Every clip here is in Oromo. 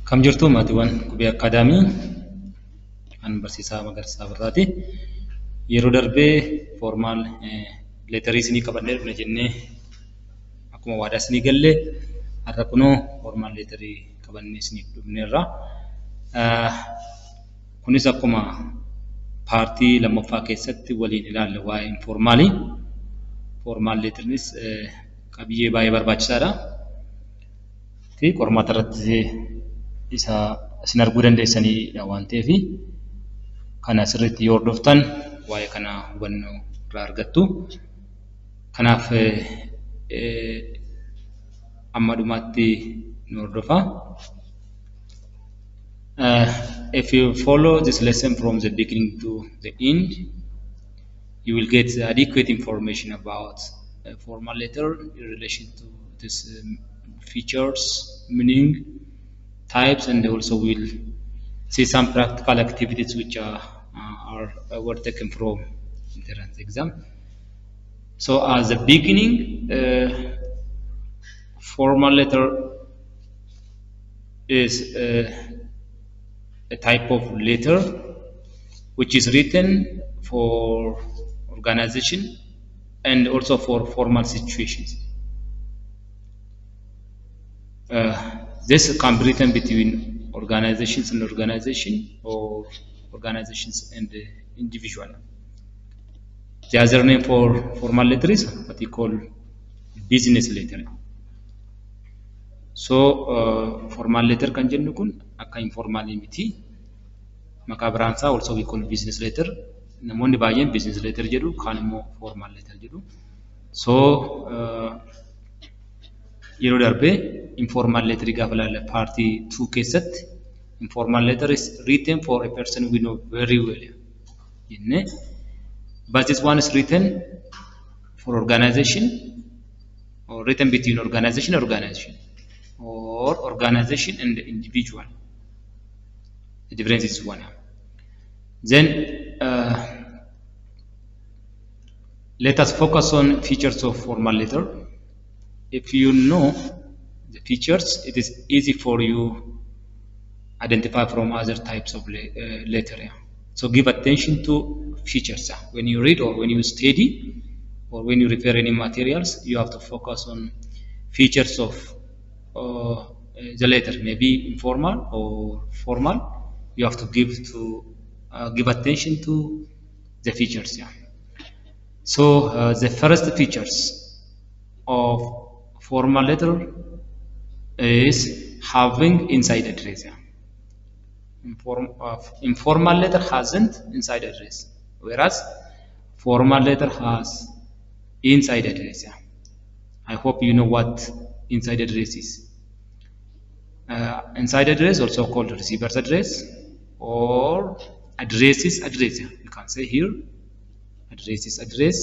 Kam jirtu maatiiwwan qubee akaadaamii kan barsiisaa Magarsaa Birraati. Yeroo darbee formaal leetarii isinii qabannee dhufne jennee akkuma waadaa isinii galle har'a kunoo formaal leetarii qabannee isiniif dhufneerra. Kunis akkuma paartii lammaffaa keessatti waliin ilaalle waa'ee informaalii. Formaal leetariinis qabiyyee baay'ee barbaachisaadha. Qormaata irratti isa isin arguu dandeessanii waan ta'eef kana sirriitti yoo hordoftan waa'ee kana hubannoo irraa argattu. Kanaaf amma dhumaatti nu hordofaa. If you follow this lesson from the beginning to the end, you will get adequate information about a formal letter in relation to this features, meaning, types, and also we'll see some practical activities which were taken from entrance exam. So as the beginning, formal letter is a type of letter which is written for organization and also for formal situations. This can be written between organizations and organization, or organizations and individual. The other name for formal letter is what we call business letter. So formal letter kan jennu kun akka informal miti. Maqaa biraansaa also we call business letter. Namoonni baay'een business letter jedhu kaan immoo formal letter jedhu. So yeroo darbee informal letter gaafa laalla party 2 keessatti informal letter is written for a person we know very well jenne, but this one is written for organization, or written between organization and organization, or organization and individual. The difference is one. Then let us focus on features of formal letter. If you know the features, it is easy for you identify from other types of letter. So give attention to features. When you read or when you study or when you refer any materials, you have to focus on features of the letter, maybe informal or formal. You have to give attention to the features. So the first features of formal letter is having inside address. Informal letter hasn't inside address, whereas formal letter has inside address. I hope you know what inside address is. Inside address, also called receiver's address, or address is address. You can say here, address is address,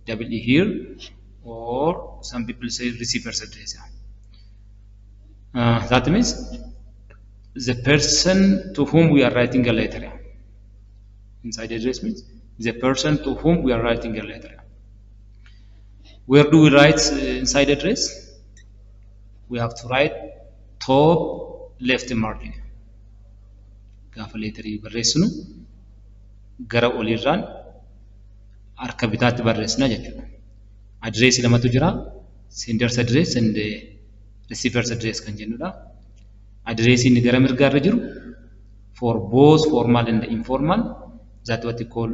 double E here, or some people say receiver's address. That means the person to whom we are writing a letter. Inside address means the person to whom we are writing a letter. Where do we write inside address? We have to write top left margin. Gaafa leetarii barreessinu gara olirraan harka bitaatti barreessina jechuudha. Address lamatu jira, sender's address and receiver's address kan jennudha. Address inni gara mirgaarra jiru for both formal and informal, that what we call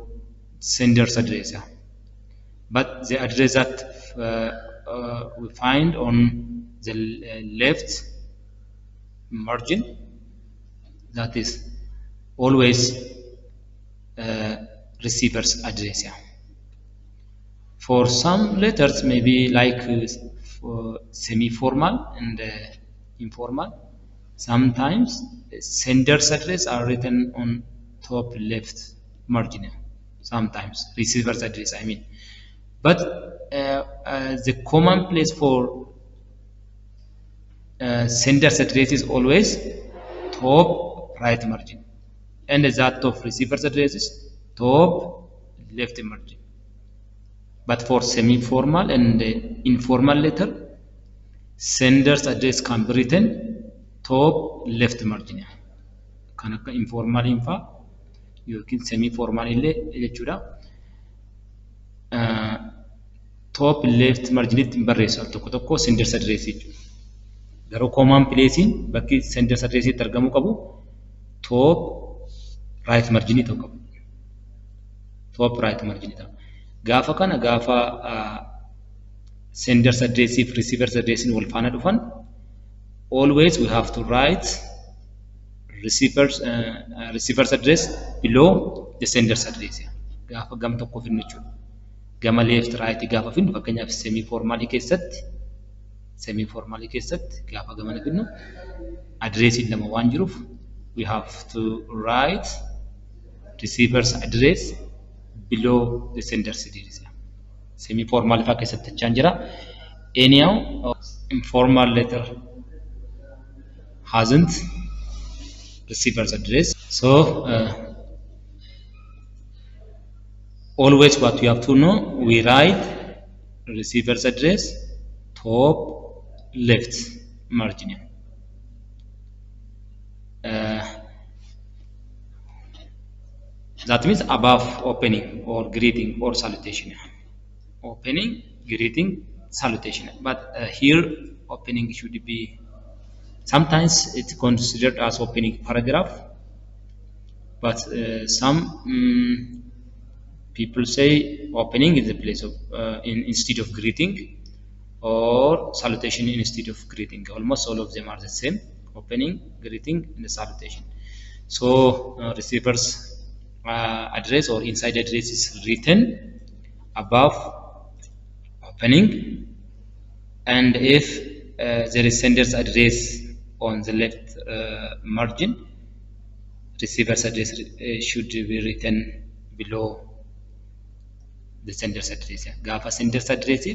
sender's address. But the address that we find on the left margin, that is always receiver's address. For some letters, maybe like semi-formal and informal, sometimes sender's address are written on top left margin. Sometimes receiver's address, I mean. But the common place for sender's address is always top right margin, and that of receiver's address is top left margin. But for semi-formal and informal letter, sender's address can be written top left margin kan akka informaaliin faa yookiin semi formal illee jechuudha. Top left marginitti barreessu tokko tokko senders address jechuudha. Garuu common placein bakki senders address itti argamuu qabu top right margin ta'uu qabu. Top right margin ta'u. Gaafa kana gaafa senders address if receivers address wal faana dhufan always we have to write receivers address below the sender's address. Gaafa gam tokko finnu jechuudha. Gama left right gaafa finnu fakkeenyaaf semi formal keessatti gaafa gamana finnu address lama waan jiruuf we have to write receivers address below the sender's address. Semi formal faa keessatti jechaan jira. Anyhow informal letter hasn't receiver's address. So always what we have to know, we write receiver's address top left margin. That means above opening or greeting or salutation. Opening, greeting, salutation. But here opening should be, sometimes it's considered as opening paragraph, but some people say opening is the place of instead of greeting, or salutation instead of greeting. Almost all of them are the same: opening, greeting, and the salutation. So receiver's address or inside address is written above opening, and if there is sender's address on the left margin, receiver's address should be written below the sender's address. Gaafa sender's address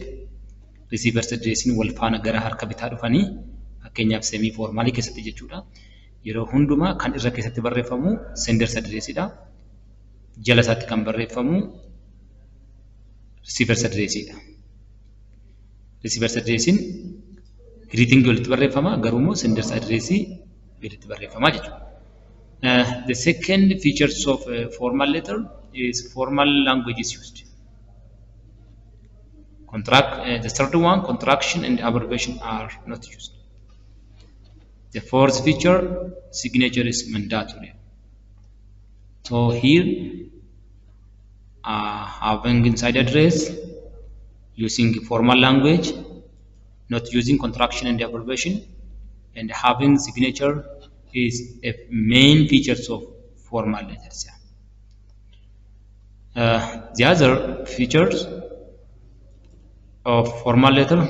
receiver's address wal faana gara harka bitaa dhufanii fakkeenyaaf semi formal keessatti jechuudha. Yeroo hundumaa kan irra keessatti barreeffamu sender's address dha. Jala isaatti kan barreeffamu receiver's address dha. Receiver's address greeting walitti barreeffama, garuu immoo sender's address walitti barreeffama jechuudha. The second features of a formal letter is formal language is used. The third one, contraction and abbreviation are not used. The fourth feature, signature is mandatory. So here, having inside address, using formal language, not using contraction and abbreviation, and having signature is a main features of formal letters. The other features of formal letter,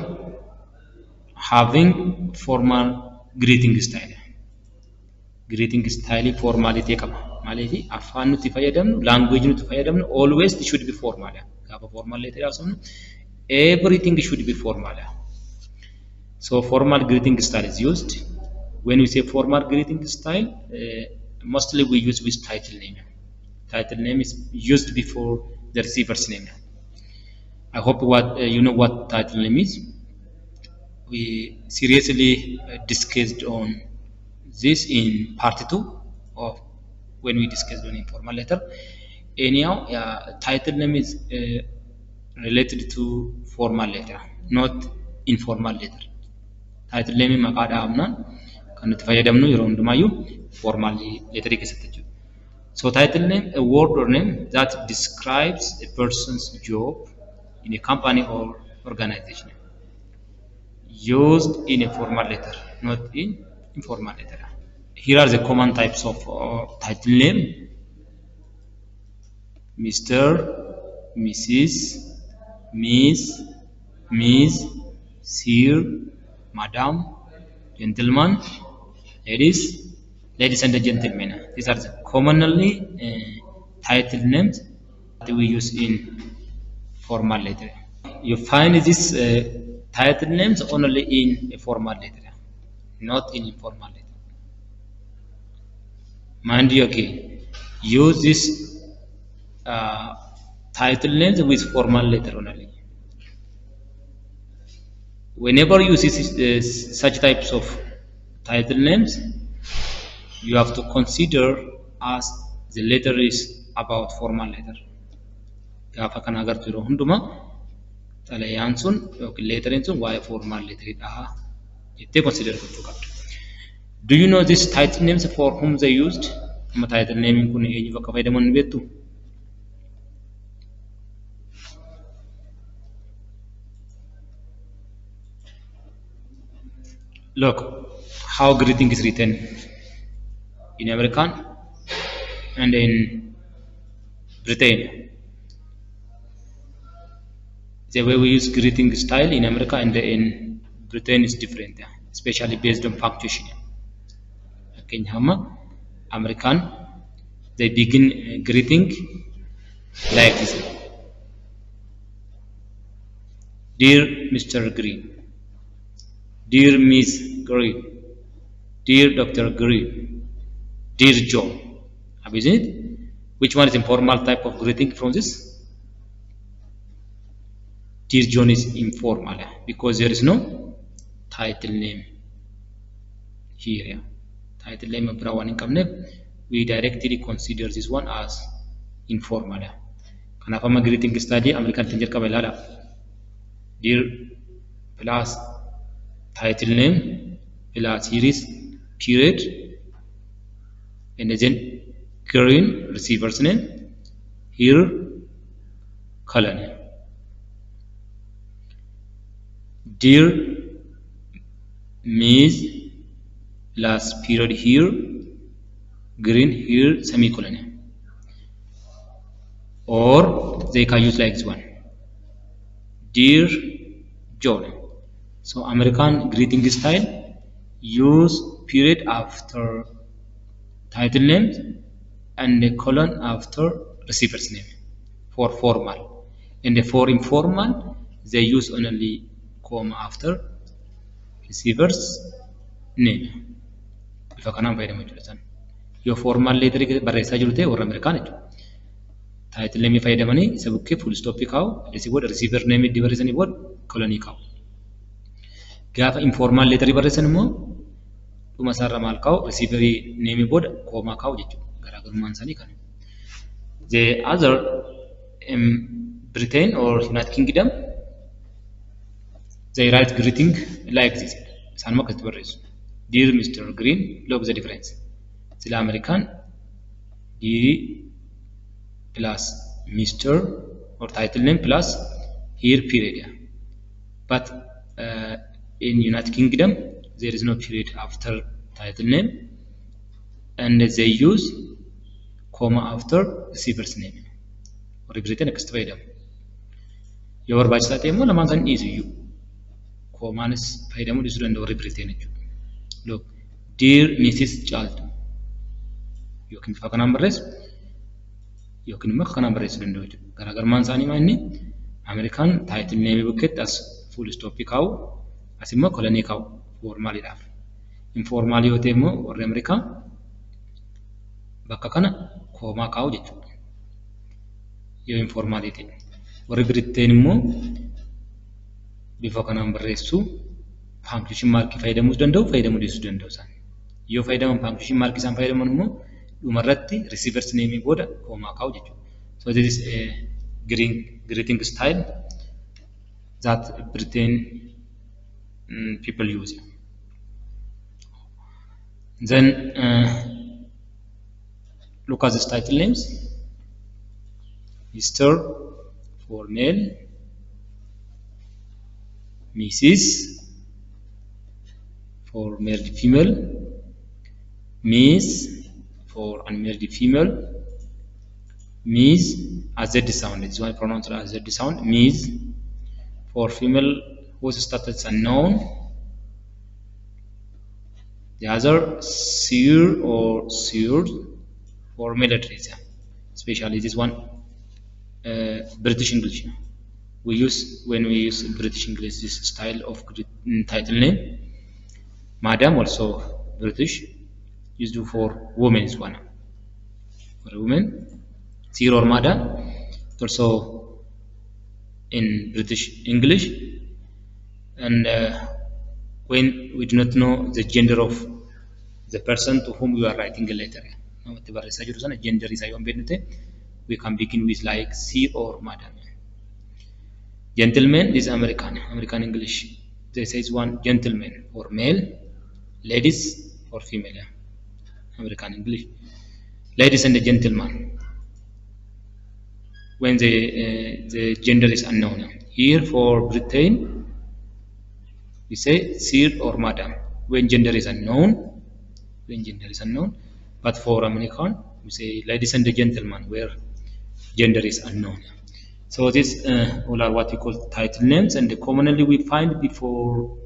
having formal greeting style. Greeting style formality qaba. Maaliif afaan nuti fayyadamnu, language nuti fayyadamnu always it should be formal. Gaafa formal letter yaasofnu everything should be formal. So formal greeting style is used. When we say formal greeting style, mostly we use with title name. Title name is used before the receiver's name. I hope you know what title name is. We seriously discussed on this in part 2 of when we discussed on informal letter. Anyhow, title name is related to formal letter, not informal letter. Title name maqaa dhaabnaan kan nuti fayyadamnu yeroo hundumayyuu formal letter keessatti jechuudha. So title name, a word or name that describes a person's job in a company or organization, used in a formal letter, not in informal letter. Here are the common types of title name: Mr., Mrs., Miss, Sir, Madam, Gentleman, Ladies and gentlemen. These are the commonly title names that we use in formal letter. You find these title names only in a formal letter, not in informal letter. Mind you, okay, use this title names with formal letter only. Whenever you see such types of title names, you have to consider as the letter is about formal letter. Gaafa kana agartu yeroo hundumaa xalayaan sun yookiin leeteriin sun waa'ee formal letteridha jettee consider gochuu qabda. Do you know these title names for whom they used? Amma title naming kun eenyuuf akka fayyadaman ni beektu? Look how greeting is written in American and in Britain. The way we use greeting style in America and in Britain is different, especially based on punctuation. In American, they begin greeting like this. Dear Mr. Green, dear Miss Green, dear Dr. Green, dear John. Have you seen it? Which one is informal type of greeting from this? Dear John is informal because there is no title name here. Title name of Brawan we directly consider this one as informal. Kanaaf amma greeting style American tan jalqaba ilaala. Dear plus title name plus here is period and then Green receiver's name, here color name. Dear Miss plus period here, Green here semicolon. Or they can use like this one. Dear John. So American greeting style use period after title name and a colon after receiver's name for formal. And for informal, they use only comma after receiver's name. If I can't find it, your formal letter barreessa jiru ta'e warra Amerikaan jechuudha. Title name fayyadamanii isa bukkee full stop kaa'u, receiver name itti barreessanii booda colon kaa'u. Gaafa informal letter barreessan immoo dhuma isaarra maal kaa'u receiver name booda comma kaa'u jechuudha. Garaagarummaan isaanii kana. The other Britain or United Kingdom, they write greeting like this. Isaanuma akkasitti barreessu. Dear Mr. Green, look the difference. Sila American, dear plus Mr. or title name plus here period. But in United Kingdom, there is no period after title name, and they use comma after receiver's name. Or Britain extra. Your bachelor table among an easy you. Comma is Paidamu is run over Britain. Look, dear Mrs. Charlton. You can fuck a number rest. You can make a number rest and do it. Garagarman Sanimani, American title name bucket as full stop cow, as a colony cow, formal enough. Informal Yotemo or American Bakakana, comma cow. Your informality. Or Britain mo before a number rest to punctuation mark if I demus don't do, Faidamus don't do. You find them punctuation mark is and Faidamon. Umarratti receiver's name boda comma cow. So this is a greeting style that Britain people use. Then look at the title names. Mr. for male, Mrs. for male female, Miss for unmarried female, Miss as Z sound. It's why I pronounce it as Z sound. Miss for female whose status unknown. The other Sir or Sir for militaries. Especially this one British English. We use when we use British English this style of title name. Madam also British. Used for women is one. For women, Sir or Madam, also in British English. And when we do not know the gender of the person to whom you are writing a letter. Namatti barreessaa jiru sana gender isaa yoo beeknu ta'e, we can begin with like sir or madam. Gentleman is American English. This is one gentleman for male, ladies for female. American English. Ladies and the gentleman. When the gender is unknown. Here for Britain, we say sir or madam when gender is unknown. But for American, we say ladies and the gentlemen where gender is unknown. So this all are what we call title names, and commonly we find before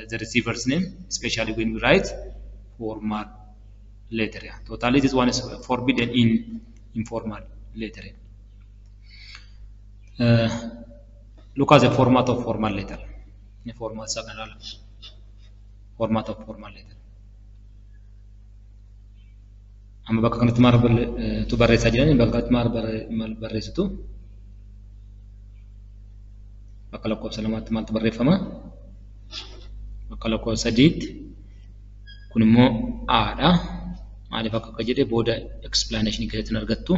the receiver's name, especially when we write formal letter. Totally, this one is forbidden in informal letter. Look at the format of formal letter. The format of formal letter. Amma bakka kanatti maal tu barreessaa jirani bakka kanatti maal barreessitu bakka lakkoofsa lamaatti maaltu barreeffama bakka lakkoofsa sadiitti kun immoo aadha maaliif akka jedhe booda explanation keessatti argattu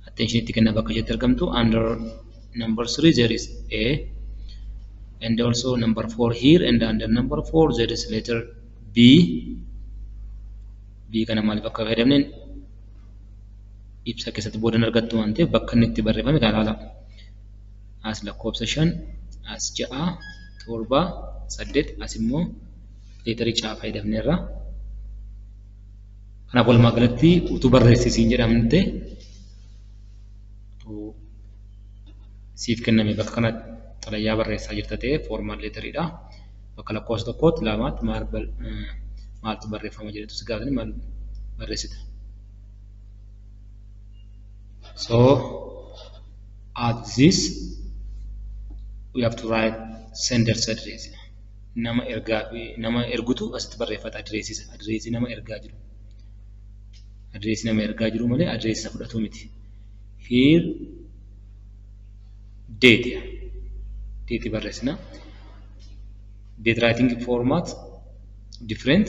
attention itti kenna bakka jedhetti argamtu under number 3 there is a and also number 4 here, and under number 4 there is letter B. B kana maaliif akka fayyadamneen ibsa keessatti booda argattu waan ta'eef bakka inni itti barreeffame kana laala. As lakkoofsa 5, as 6, 7, 8, as immoo leetarii caa fayyadamneerra. Kanaaf walumaa galatti utuu barreessisiin jedhamte siif kenname bakka kanatti xalayaa barreessaa jirta ta'e formal leetariidha. Bakka lakkoofsa tokkootti lamaatti maaltu barreeffama jedhetu si gaafatanii maal barreessita. So at this we have to write sender's address. Nama ergutu asitti barreeffata adreesii nama ergaa jiru. Adreesii nama ergaa jiru malee adreesii isa fudhatu miti. Here date barreessina. Date writing format different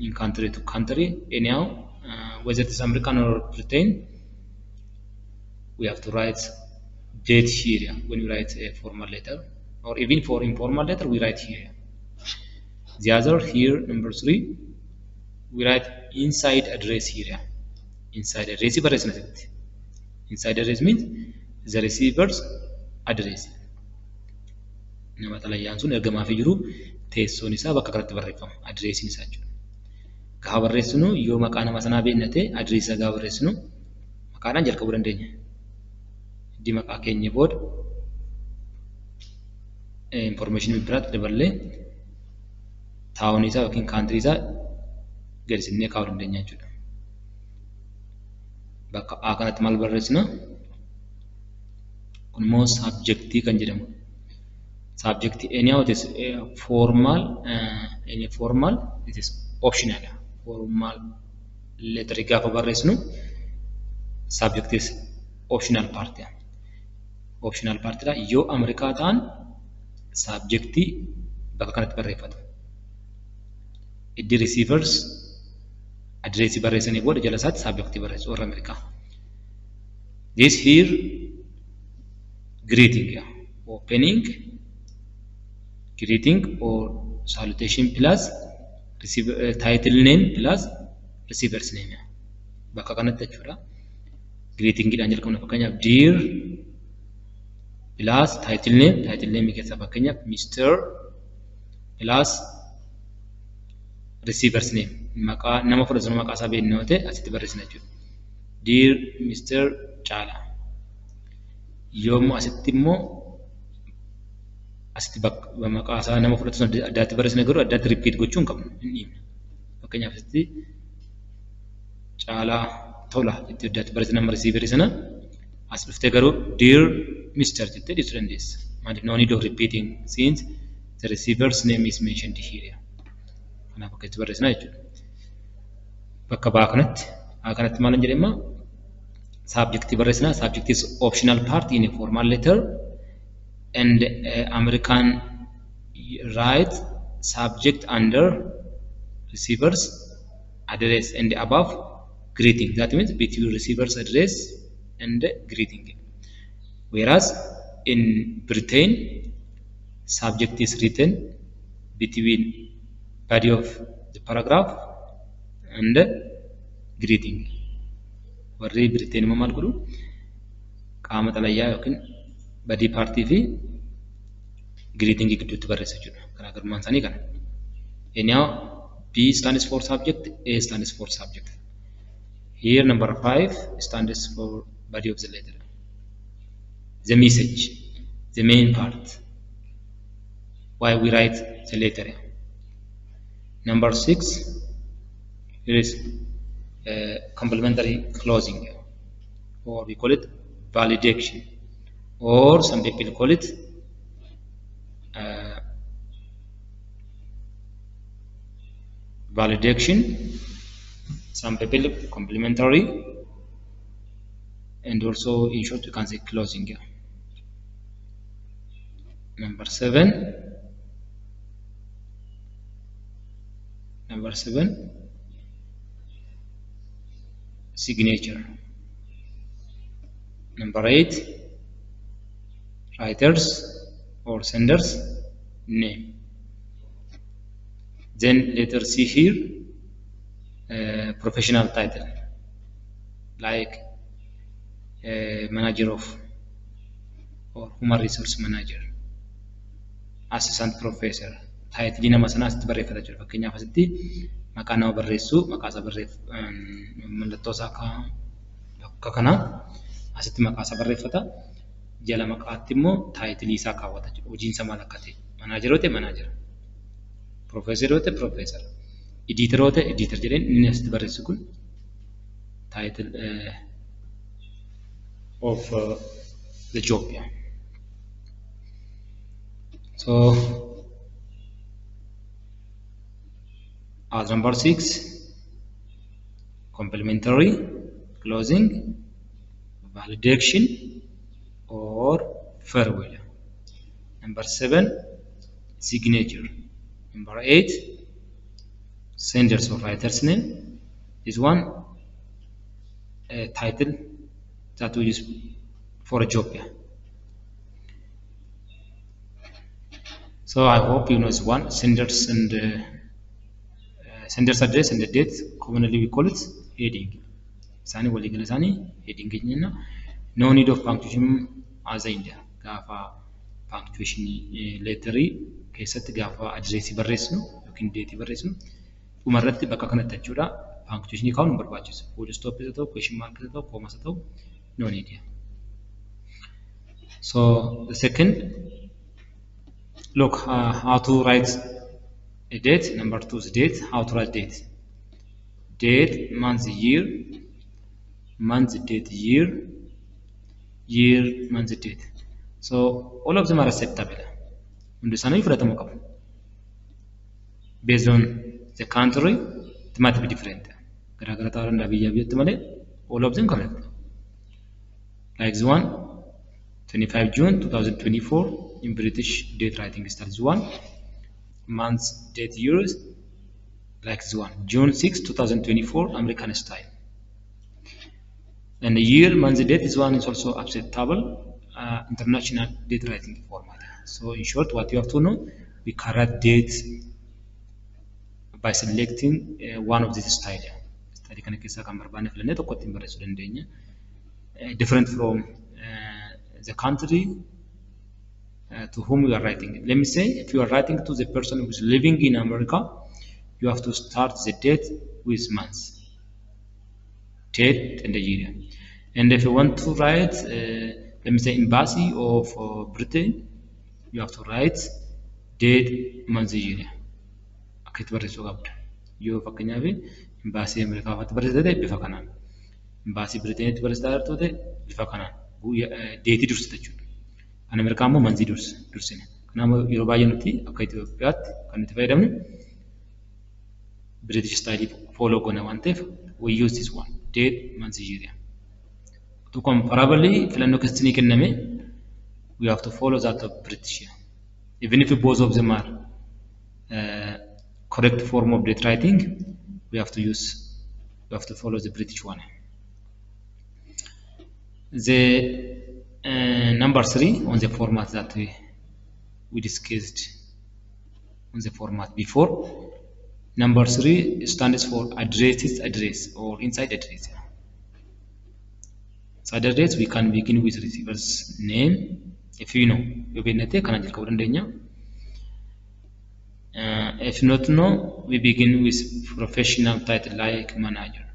in country to country. Anyhow, whether it is American or Britain, we have to write date here when we write a formal letter, or even for informal letter we write here. The other here, number 3, we write inside address here. Inside address inside address means the receiver's address. Nama xalayaan sun ergamaa fi jiru teessoon isaa bakka kanatti barreeffama adreesiin isaa jechuudha. Gaafa barreessinu yoo maqaa nama sanaa beekna ta'e adreesii isaa gaafa barreessinu maqaadhaan jalqabuu dandeenya. Iddii maqaa keenya booda information biraatti daballee taawunii isaa yookiin kaantirii isaa galchisinnee kaa'uu dandeenya jechuudha. Bakka A kanatti maal barreessina? Kun immoo subjectii kan jedhamu. Subject anyhow it is formal, it is optional. Formal letter gaafa barreessinu subject is optional part. Optional part dha yoo Amerikaa ta'an subjectii bakka kanatti barreeffatu. Iddi receivers addressii barreessanii booda jala isaatti subjectii barreessu warra Amerikaa. This here greeting, opening, greeting or salutation plus title name plus receiver's name. Bakka kanatti jechuudha. Greeting dhaan jalqabna fakkeenyaaf dear plus title name keessa fakkeenyaaf Mr. plus receiver's name. Maqaa nama fudhatu maqaa isaa beeknoo ta'e asitti barreessina jechuudha. Dear Mr. Chala. Yoommoo asitti immoo asitti bakka maqaa isaa nama fudhatu addaatti barreessina garuu addaatti repeat gochuu hin qabnu hin dhiibne. Fakkeenyaaf asitti Caalaa Tola jettee addaatti barreessina nama receiverii sana as dhuftee garuu dear Mr. jettee dhiisuu dandeessa. Maaliif no need of repeating since the receiver's name is mentioned here. Kanaaf akka itti barreessina jechuudha. Bakka baa kanatti maal jedhama? Subject barreessina. Subject is optional part in a formal letter, and American write subject under receivers address and above greeting. That means between receiver's address and greeting. Whereas in Britain, subject is written between body of the paragraph and greeting. Warri Britain maal godhu qaama xalayyaa yookiin badii paartii fi greeting gidduutti barreessa jechuudha. Garaagarummaan isaanii kana. Anyhow, B stands for subject, A stands for subject. Here number 5 stands for body of the letter. The message, the main part. Why we write the letter. Number 6, here is complementary closing, or we call it validation, or some people call it validation, some people complementary, and also in short you can say closing. Number 7, signature. Number 8, writers or senders name. Then letter C here, professional title, like manager of or human resource manager, assistant professor. Title nama sana asitti barreeffata jechuudha. Fakkeenyaaf asitti maqaa nama barreessu, maqaa isaa mallattoo isaa akka kana asitti maqaa isaa barreeffata. Jala maqaatti immoo taayitilii isaa kaawwata jechuudha. Hojiin isaa maal akka ta'e. Manaajeroota manaajera. Profeesaroota profeesara. Editoroota editor jedheen inni asitti barreessu kun title of the job. So as number 6, complementary, closing, validation, or farewell. Number 7, signature. Number 8, senders or writer's name. This one, a title that we use for a job. So I hope you know this one, senders and senders address and the date. Commonly we call it heading. Sani waligala sani heading jenna. No need of punctuation as in India. Gafa punctuation lettery keessatti gaafa addressii barreessnu yookiin deetii barreessnu dhumarratti bakka kanatti jechuudha punctuation kaa'uun barbaachisu. Full stop isa ta'u, question mark isa ta'u, comma isa ta'u, no need. So the second, look how to write a date. Number 2 is date. How to write date. Date, month, year. Month, date, year. Year, month, date. So all of them are acceptable. Understanding for the based on the country, it might be different. All of them correct. Like this one, 25 June 2024 in British date writing style. This one, months, date, years, like this one, June 6 2024 American style. And the year, month, date, this one is also acceptable. International date writing format. So in short, what you have to know, we can write dates by selecting one of these styles. Different from the country to whom you are writing. Let me say, if you are writing to the person who is living in America, you have to start the date with months, date and the year. And if you want to write, let me say, embassy of Britain, you have to write date, month, year. Akkitti barreessuu qabda. Yoo fakkeenyaaf embassy Ameerikaa fa'aatti barreessite ta'e bifa kanaan, embassy Briteenitti barreessitaa jirtu ta'e bifa kanaan, deetii dursite jechuudha. Kan Ameerikaa immoo manzii dursine. Kanaafuu yeroo baay'ee nuti akka Itoophiyaatti kan nuti fayyadamnu British style follow goona waan ta'eef we use this one, date, month, year. To comparably filannoo keessatti kenname, we have to follow that of British. Even if both of them are correct form of date writing, we have to follow the British one. The number 3 on the format that we discussed on the format before. Number 3 stands for address or inside address. Inside address we can begin with receiver's name. If you know, you can take if not know, we begin with professional title like manager.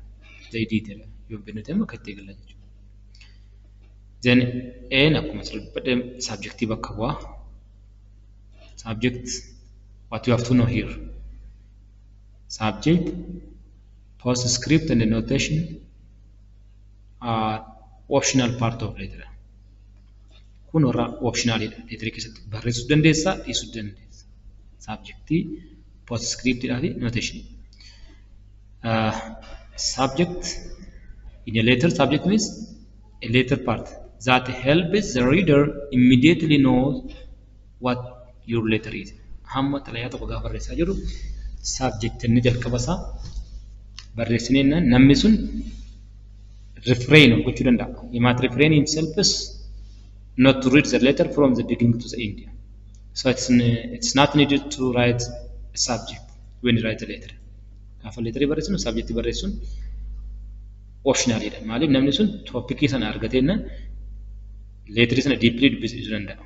The editor. You can then a subjective subject. What you have to know here: subject, postscript, and the notation are optional part of letter. Kunora optional letter keessatti barreessuu dandeessa, dhiisuu dandeessa. Subject, postscript, and notation. Subject in a letter. Subject means a letter part that helps the reader immediately know what your letter is. Hamma talayaa tokko gaafa barreessaa jiru subject inni jalqabasaa barreessineenna namni sun refrain gochuu danda'a. He might refrain himself not to read the letter from the beginning to the end. So it's not needed to write a subject when you write a letter. Gaafa letter barreessinu subject barreessuun optional jedha. Maaliif namni sun topic sana argateenna letter sana deeply dubbisuu danda'a.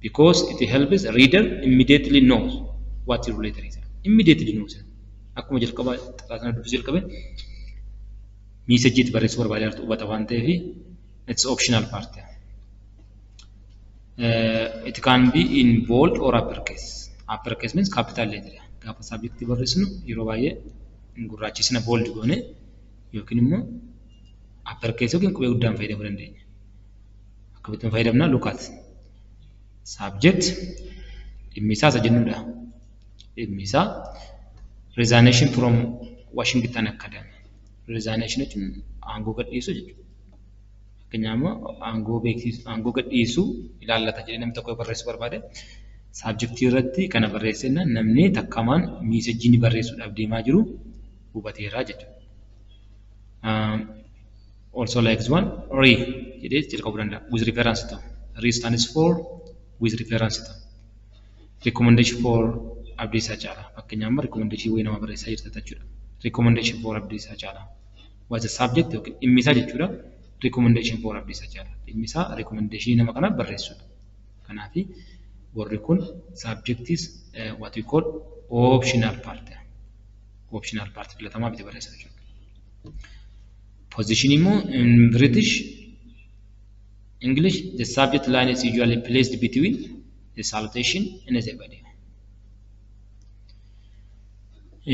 Because it helps the reader immediately knows what your letter is. Immediately knows. Akkuma jalqaba sana dubbisuu jalqabe message barreessuu barbaadatu hubata waan ta'eef it's optional part. It can be in bold or uppercase. Uppercase means capital letter. Gaafa subject barreessinu yeroo baay'ee gurraachisina bold goone yookiin immoo uppercase yookiin qubee guddaan fayyadamuu dandeenya. Akkamitti fayyadamna? Look at subject dhimmisaa isa jennudha. Dhimmisaa resignation from Washington Academy. Resignation jechuun aangoo gadhiisuu jechuudha. Fakkeenyaaf aangoo gadhiisuu ilaallata jedhee namni tokko barreessuu barbaade subject irratti kana barreessinna namni takkamaan message barreessuudhaaf deemaa jiru hubateera jechuudha. Also like this one, re jedhee jalqabuu danda'a with reference to. Re stands for with reference to. Recommendation for Abdiisaa Caalaa. Fakkeenyaaf recommendation wayii nama barreessaa jirta jechuudha. Recommendation for Abdiisaa Caalaa. Was the subject yookiin dhimmisaa jechuudha. Recommendation for Abdiisaa Caalaa. Dhimmisaa recommendation nama kana barreessuudha. Kanaaf warri kun subject is what we call optional part. Optional part filatamaa biti barreessaa jechuudha. Position in British English, the subject line is usually placed between the salutation and the body.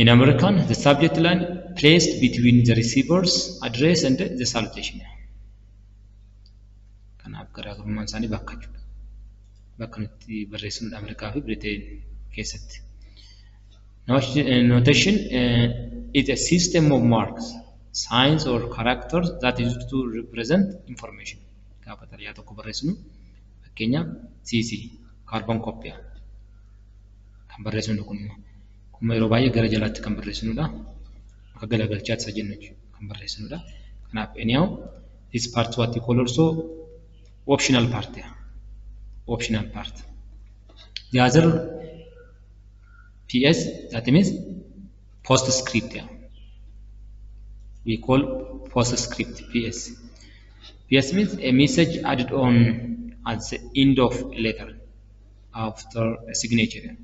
In American, the subject line placed between the receiver's address and the salutation. Kanaaf garaagarummaan isaanii bakka jechuudha. Bakka nuti barreessinu Ameerikaa fi Britain keessatti. Notation is a system of marks, signs or characters that is used to represent information. Gaafa taliyaa tokko barreessinu fakkeenyaaf CC carbon copy kan barreessinu kun yeroo baay'ee gara jalaatti kan barreessinudha. Akka galagalchaatti isa jennu kan barreessinudha. Kanaaf anyhow this part what we call also optional part. Optional part. The other PS that means postscript. We call postscript PS. PS means a message added on at the end of a letter after a signature.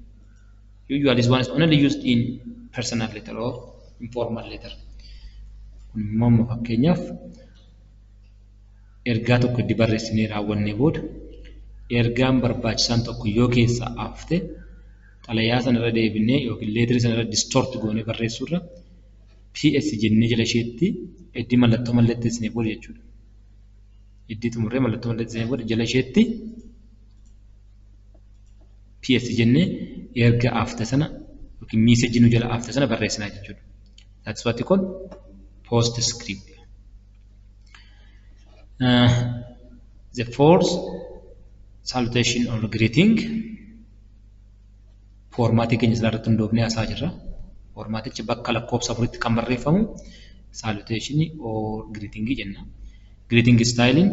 Usually this one is only used in personal letter or informal letter. Kun fakkeenyaaf ergaa tokko itti barreessinee raawwannee booda ergaan barbaachisaan tokko yoo keessa hafte xalayaa sanarra deebinee yookiin leetirii sanarra distort goonee barreessuurra PS jennee jala isheetti iddii mallattoo mallatteessinee booda jechuudha. Iddii xumurree mallattoo mallatteessinee booda jala isheetti PS jennee erga hafte sana yookiin message nu jala hafte sana barreessinaa jechuudha. That's what we call postscript. The fourth salutation or greeting formatting keenya irratti hundoofnee haasa'aa jirra. Formaatichi bakka lakkoofsa afuritti kan barreeffamu salutation or greeting jenna. Greeting styling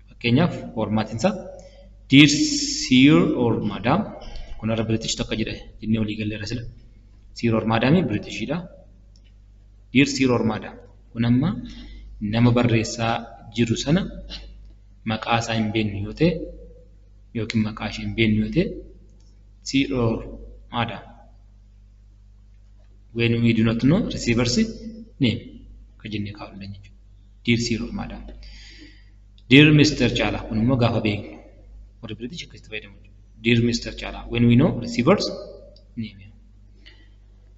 fakkeenyaaf formaatiin isaa dear sir or madam kun irra British tokko jedha jennee walii galleerra sila. Sir or madam British dha. Dear sir or madam kun amma nama barreessaa jiru sana maqaa isaa hin beeknu yoo ta'e yookiin maqaa ishee hin beeknu yoo ta'e sir or madam. When we do not know receiver's name kajenne kaa'uu dandeenya. Dear sir or madam. Dear Mr. Chala kun immoo gaafa beeknu warri British akkasitti fayyadamu. Dear Mr. Chala when we know receiver's name.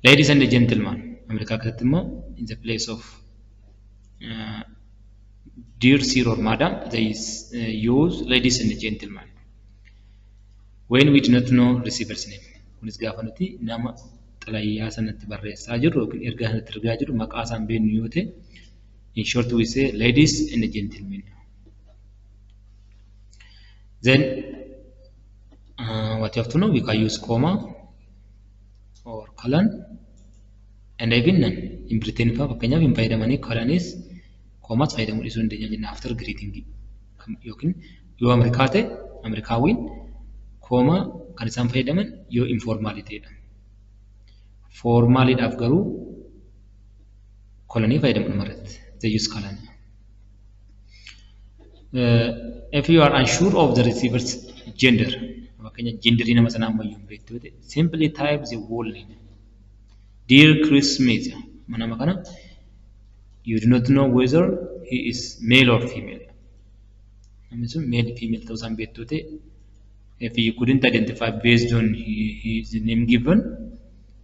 Ladies and gentlemen America keessatti immoo in the place of dear sir or madam they use ladies and gentlemen. When we do not know receiver's name kunis gaafa nuti nama xalayaa sanatti barreessaa jirru yookiin ergaa sanatti ergaa jirru maqaa isaan beeknu yoo ta'e in short we say ladies and gentlemen. Then what you have to know we can use comma or colon and even none. In Britain fakkeenyaaf hin fayyadamanii colonies commas fayyadamuu dhiisuu dandeenya jenna after greeting yookiin yoo Ameerikaa ta'e Ameerikaawwiin comma kan isaan fayyadaman yoo informaalityidha. Formaliidhaaf garuu colony fayyadamu irratti they use colon. If you are unsure of the receiver's gender fakkeenya genderii nama sanaa ammayyuu beektu yoo ta'e simply type the whole name. Dear Chris Smith nama kana you do not know whether he is male or female. Namni sun male female ta'uu isaan beektu yoo ta'e if you couldn't identify based on his name given,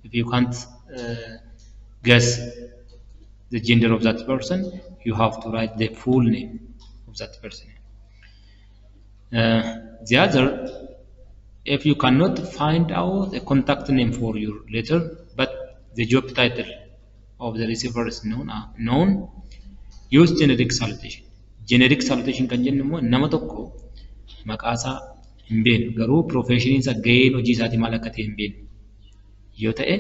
if you can't guess the gender of that person, you have to write the full name of that person. The other, if you cannot find out a contact name for your letter, but the job title of the receiver is known, use generic salutation. Generic salutation kan jennu immoo nama tokko maqaa isaa hin beeknu garuu professionii isaa gaheen hojii isaatii maal akka ta'e hin beeknu yoo ta'e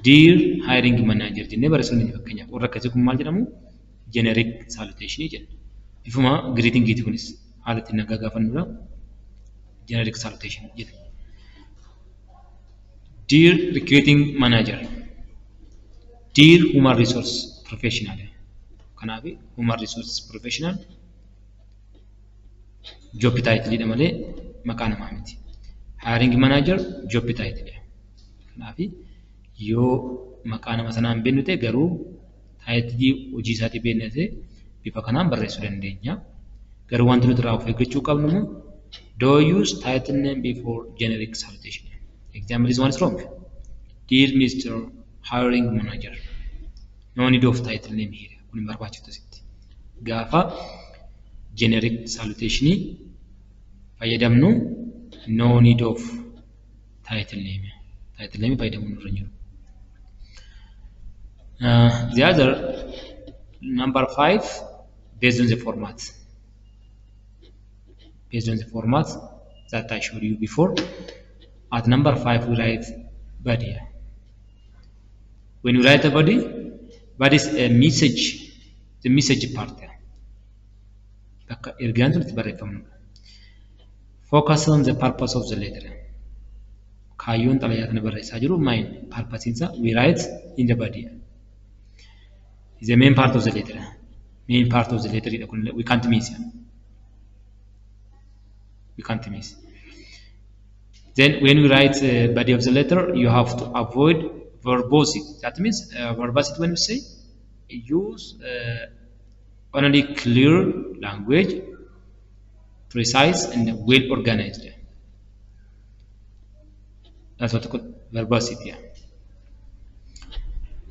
dear hiring manager jennee barreessuu ni fakkeenyaaf warra akkasii kun maal jedhamu generic salutation jenna. Bifuma greeting giiti kunis haala ittiin nagaa gaafannudha generic salutation jedhama. Dear recruiting manager, dear human resource professional. Kanaaf human resource professional job title jedhama malee maqaa namaa miti. Hiring manager job title. Kanaaf yoo maqaa nama sanaa hin beeknu ta'e garuu taayitilii hojii isaatii beekna ta'e bifa kanaan barreessuu dandeenya. Garuu wanti nuti irraa of eeggachuu qabnu immoo don't use title name before generic salutation. Example is one is wrong. Dear Mr. Hiring Manager. No need of title name here. Kun barbaachisu sitti. Gaafa generic salutation fayyadamnu no need of title name. Title name fayyadamuun irra jiru. The other number 5 based on the format. Based on the format that I showed you before. At number 5 we write body. When you write a body is a message, the message part. Ergaan sun itti barreeffamudha. Focus on the purpose of the letter. Kaayyoon xalayaa kana barreessaa jiru main purpose isaa we write in the body. Is the main part of the letter. Main part of the letter we can't miss. We can't miss. Then when we write body of the letter, you have to avoid verbosity. That means verbosity when we say use only clear language, precise and well organized. That's what we call verbosity.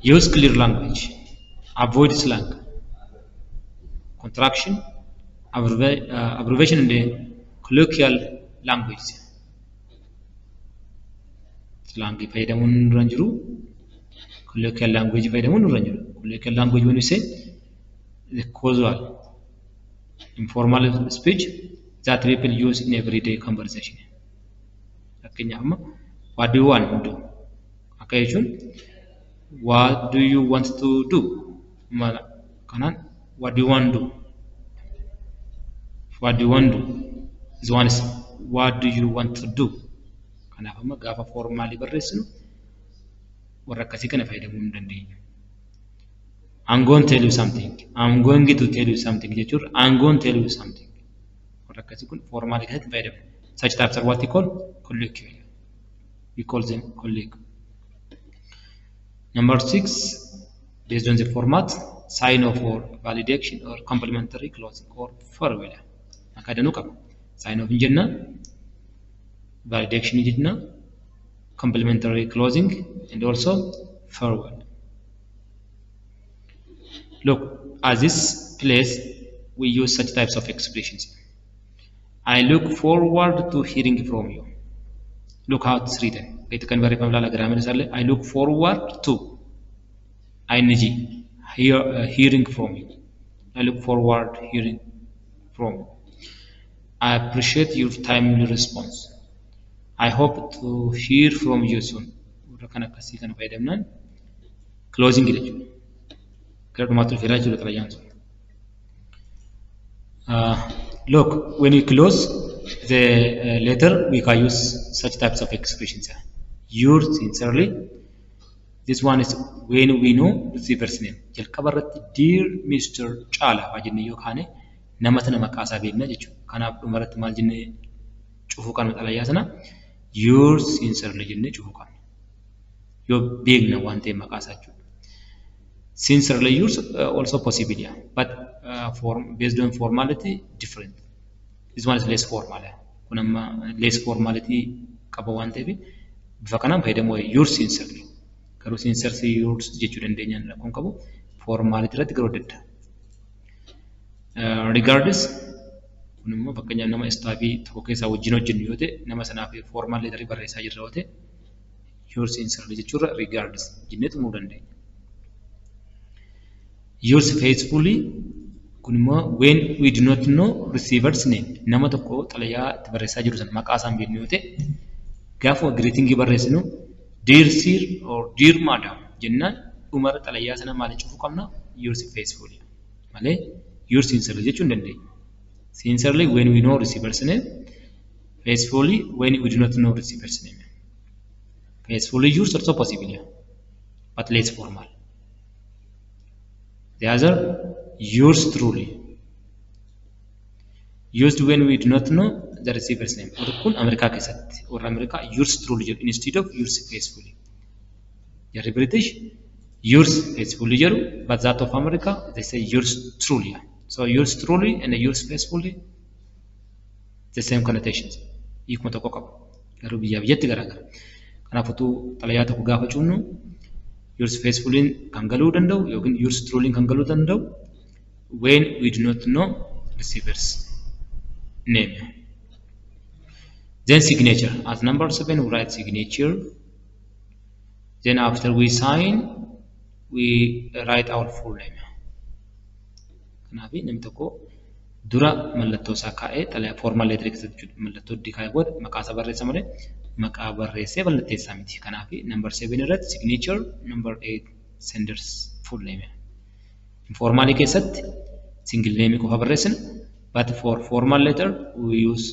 Use clear language. Avoid slang, contraction, abbreviation and colloquial language. Slang fayyadamuun irra jiru, colloquial language fayyadamuun irra jiru. Colloquial language when you say the casual, informal speech that people use in everyday conversation. Fakkeenyaaf amma what do you want to do? Akka jechuun what do you want to do? Mala kanaan what do you want to do? What do you want to do? This one is what do you want to do? Kanaaf amma gaafa formaalii barreessinu warra akkasii kana fayyadamuu hin dandeenya. I'm going to tell you something. I'm going to tell you something jechuun I'm going to tell you something. Warra akkasii kun formaalii keessatti fayyadamu. Such types are what we call colloquial. We call them colloquial. Number 6, based on the format, sign off or validation or complementary closing or farewell. Akka danuu qaba. Sign off jenna, validation jenna, complementary closing, and also farewell. Look, at this place, we use such types of expressions. I look forward to hearing from you. Look how it's written. It can be written. I look forward to ing hearing from you. I look forward hearing from you. I appreciate your timely response. I hope to hear from you soon. Closing it. Look, when you close the letter, we can use such types of expressions. Yours sincerely. This one is when we know receiver's name. Dear Mr. Chala, wajinni yookaan namata nama kaasaa beekna jechuudha. Kanaaf dhumarratti maal jennee cufuu kan xalayaa sana yours sincerely jennee cufuu kan. Yoo beekna waan ta'e maqaasaa jechuudha. Sincerely yours also possible, yeah. But based on formality, different. This one is less formal. Kun amma less formality qaba waan ta'eef bifa kanaan fayyadamu yours sincerely. Garuu sincerely yours jechuu dandeenya kun qabu formality irratti garuu dedda. Regardless kun immoo fakkeenyaaf nama istaafii tokko keessaa wajjin hojjennu yoo ta'e nama sanaaf formal letter barreessaa jirra yoo ta'e yours sincerely jechuudha regardless jennee xumuruu dandeenya. Yours faithfully kun immoo when we do not know receiver's name nama tokko xalayaa itti barreessaa jiru sana maqaa isaa hin beeknu yoo ta'e gaafa greeting barreessinu dear sir or dear madam jennaan dhumara xalayaa sana maaliin cufuu qabna yours faithfully malee yours sincerely jechuu hin dandeenya. Sincerely when we know receiver's name, faithfully when we do not know receiver's name. Faithfully yours also possible, but less formal. The other, yours truly. Used when we do not know the receiver's name. Or kun America keessatti or America yours truly instead of yours faithfully. Jarri British yours faithfully jaru, but that of America they say yours truly. So yours truly and yours faithfully the same connotations. Hiikuma tokko qabu. Garuu biyyaa biyyatti garaagara. Kanaafuu xalayaa tokko gaafa cuunnu yours faithfully kan galuu danda'u yookiin yours truly kan galuu danda'u when we do not know receiver's name. Then signature. As number 7 we write signature. Then after we sign we write our full name. Kanaaf namni tokko dura mallattoo isaa kaa'ee xalayaa formal letter keessatti mallattoo itti kaa'ee booda maqaa isaa barreessa malee maqaa barreessee mallatteessaa miti. Kanaaf number 7 irratti signature, number 8 sender's full name. Informally keessatti single name qofa barreessina, but for formal letter we use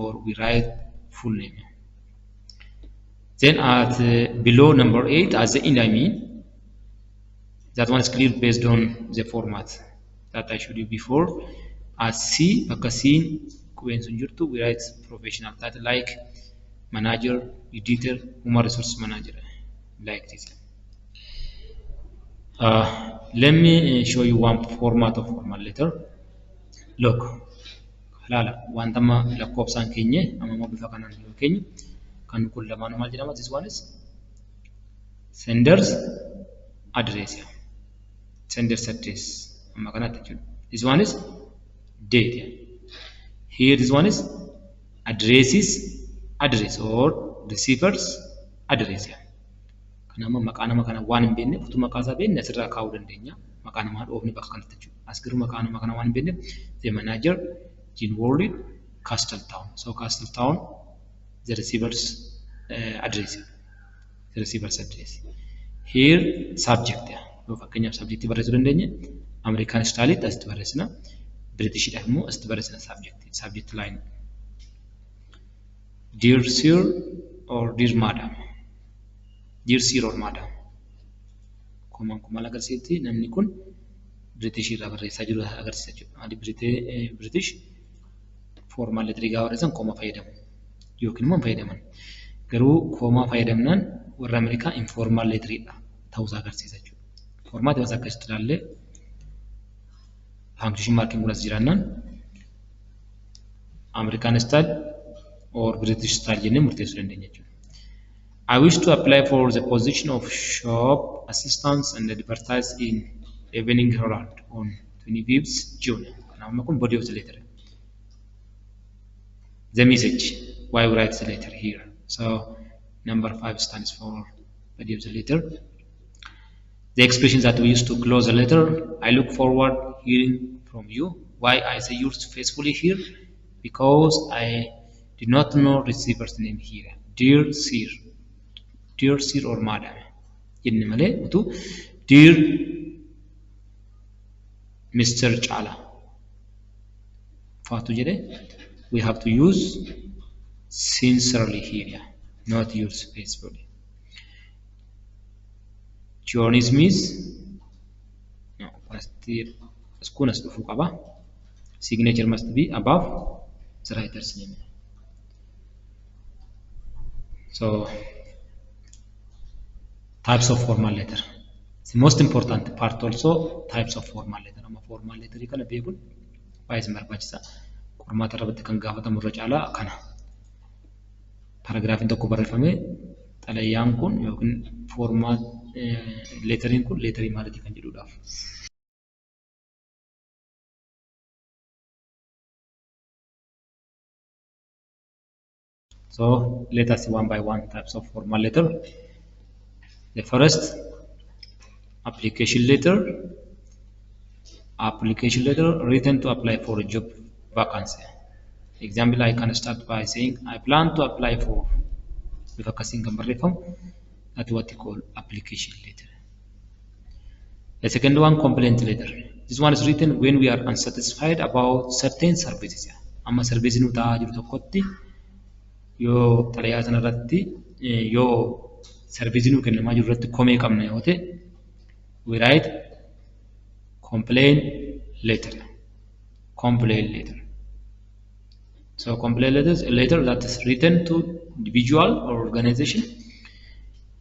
or we write full name. Then at below number 8 as the end I mean that one is clear based on the format that I showed you before. As C, Bakasin, Kuwen Sunjurtu, we write professional title like manager, editor, human resource manager, like this. Let me show you one format of formal letter. Look, lala, one tama lakkoofsaan keenya amma bifa kanaan yoo keenya kan kun lamaan maal jedhama. This one is sender's address. Sender's address. This one is date. Here this one is address or receiver's address. Kanama maqaa nama kana waan hin beekne utuu maqaa isaa beekne asirraa kaa'uu dandeenya. Maqaa namaa dhoofne bakka kanatti jechuudha. As garuu maqaa nama kana waan hin beekne the manager in World Castletown. So Castletown the receiver's address. receiver's address. Here subject yoo fakkeenyaaf subject barreessuu dandeenya American style asitti barreessina British dha immoo asitti barreessina subject line Dear Sir or Dear Madam Dear Sir or Madam maal agarsiifti namni kun British irraa barreessaa jiru agarsiisa jechuudha British formal letter gaa barreessan koma fayyadamu yookiin immoo fayyadaman garuu koma fayyadamnaan warra Ameerikaa informal letter dha ta'uu agarsiisa jechuudha format waan akkasitti ilaalle punctuation marking gunas jiraannaan American style or British style jennee murteessuu dandeenya jechuudha. I wish to apply for the position of shop assistant and advertise in Evening Herald on 25th June. Now, body of the letter. The message. Why we write the letter here? So, number 5 stands for body of the letter. The expressions that we use to close the letter. I look forward hearing from you. Why I say yours faithfully here? Because I did not know receiver's name here. Dear Sir. Dear Sir or Madam. Jenne malee utuu Dear Mr. Chala. Faatu jedhe we have to use sincerely here, not use faithfully. John Smith. No, as dhufuu qaba. Signature must be above the writer's name. So types of formal letter. The most important part also types of formal letter. Amma formal letter kana beekun baay'ee barbaachisa. Qormaata irratti kan gaafatamu irra caalaa kana. Paragraafiin tokko barreeffamee xalayaan kun yookiin formaat leeteriin kun leeterii maaliiti kan jedhuudhaaf. So let us see one by one types of formal letter. The first application letter written to apply for a job vacancy. Example, I can start by saying I plan to apply for vacancy kan barreeffamu that what we call application letter. The second one complaint letter. This one is written when we are unsatisfied about certain services. Amma service nu ta'aa jiru tokkotti yoo xalayaa sana irratti yoo service nu kennamaa jiru irratti komee qabna yoo ta'e we write complaint letter. So complaint letter is a letter that is written to individual or organization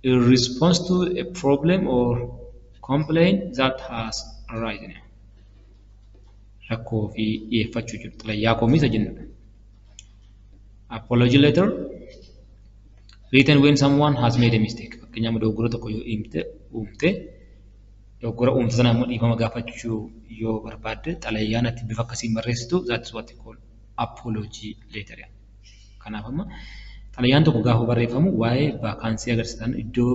in response to a problem or complaint that has arisen. Rakkoo fi dhiyeeffachuu jiru xalayaa komisa jennuudha. Apology letter written when someone has made a mistake. Fakkeenyaaf dogoggora tokko yoo uumte dogoggora uumte sana immoo dhiifama gaafachuu yoo barbaadde xalayaan ati bifa akkasiin barreessitu that is what we call apology letter. Kanaaf amma xalayaan tokko gaafa barreeffamu waa'ee vaakaansii agarsiisan iddoo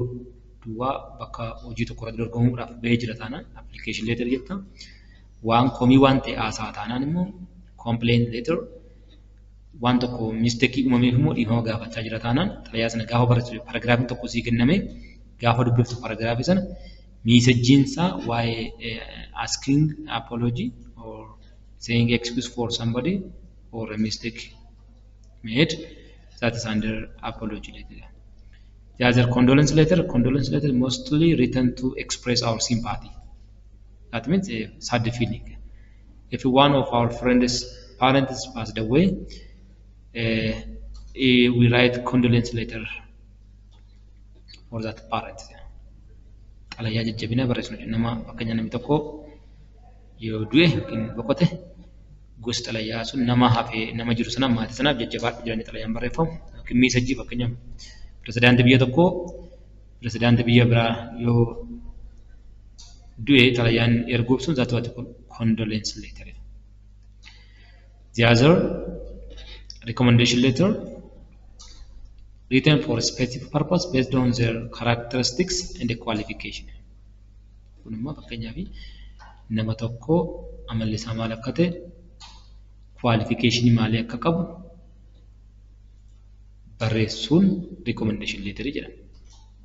duwwaa bakka hojii tokko irratti dorgomuudhaaf bahee jira taanaan application letter jetta. Waan komii waan ta'e haasaa taanaan immoo complaint letter. Waan tokko mistake uumameef immoo dhiifama gaafachaa jira taanaan xalayaa sana gaafa barreessitu paragraafiin tokko sii kenname gaafa dubbiftu paragraafii sana miisajjiinsaa waa'ee asking apology or saying excuse for somebody or a mistake made that is under apology letter. The other condolence letter mostly written to express our sympathy. That means a sad feeling. If one of our friends' parents passed away, we write condolence letter for that parent. Xalayaa jajjabina barreessinu nama fakkeenya namni tokko yoo du'e yookiin boqote gosa xalayaa sun nama hafee nama jiru sana maatii sanaaf jajjabaadhu jedhanii xalayaan barreeffamu yookiin miisajjii fakkeenyaaf pirezidaantii biyya tokko pirezidaantii biyya biraa yoo du'e xalayaan erguuf sun that what condolence letter. The other recommendation letter written for a specific purpose based on their characteristics and the qualification. Kunimmoo fakkeenyaaf nama tokko amalli isaa maal akka ta'e qualification maalii akka qabu barreessuun recommendation letter jedhama.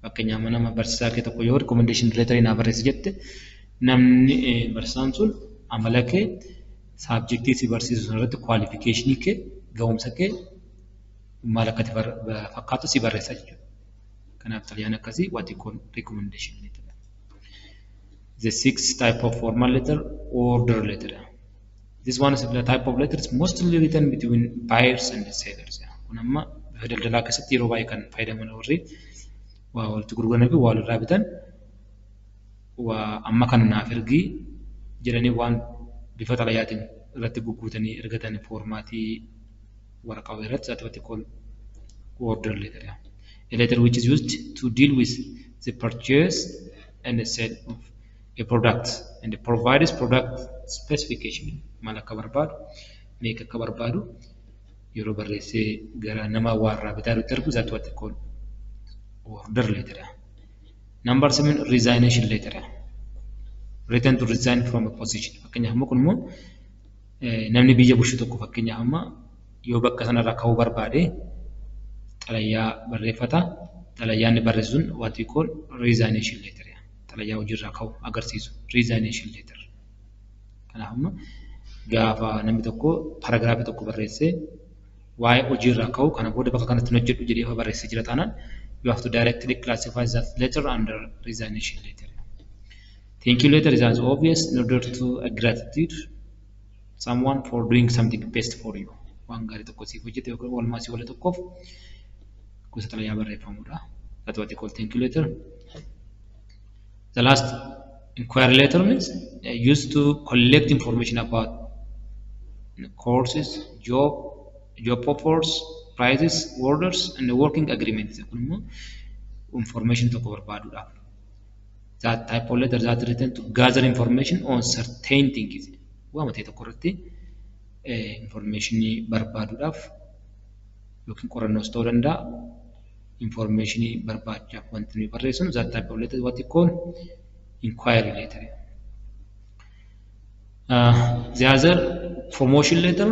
Fakkeenyaaf nama barsiisaa kee tokko yoo recommendation letter naa barreessi jette namni barsiisaan sun amala kee subjectii si barsiisu sanarratti qualification kee ga'umsa kee maal akka fakkaatu si barreessa jechuudha. Kanaaf xalayaan akkasii what you call recommendation letter. The sixth type of formal letter, order letter. This one is the type of letter is mostly written between buyers and sellers. Kun amma daldalaa keessatti yeroo baay'ee kan fayyadaman warri waa walitti gurguranii fi waa walirraa bitan waa amma kana naaf ergii jedhanii waan bifa xalayaatiin irratti guguutanii ergatan foormaatii waraqaa irratti that we call order letter. A letter which is used to deal with the purchase and the sale of a product and provides product specification. Maal akka barbaadu meeqa akka barbaadu yeroo barreessee gara nama warraa bitaa irratti ergu that we call order letter. Number 7 resignation letter. Written to resign from a position. Fakkeenyaaf immoo kun immoo namni biyya bulchu tokko fakkeenyaaf amma yoo bakka sanarraa ka'uu barbaade xalayaa barreeffata. Xalayaan barreessuun what we call resignation letter. Xalayaa hojiirraa ka'uu agarsiisu resignation letter. Kanaaf amma gaafa namni tokko paragraafii tokko barreessee waa'ee hojiirraa ka'uu kana booda bakka kanatti hojjedhu jedhee barreessee jira taanaan you have to directly classify that letter under resignation letter. Thank you letter is as obvious in order to gratitude someone for doing something best for you. Waan gaarii tokko siif hojjete yookaan oolmaa si wala tokkoof gosa xalayaa barreeffamudha. That's what they call thank you letter. The last inquiry letter means used to collect information about courses, job offers, prices, orders, and the working agreements. Information to cover badudha. That type of letter that written to gather information on certain things. Waamate tokko irratti information barbaaduudhaaf yookiin qorannoos ta'uu danda'a information barbaachaaf wanti nuyi barreessinu that type of letter what we call inquiry letter. The other promotion letter,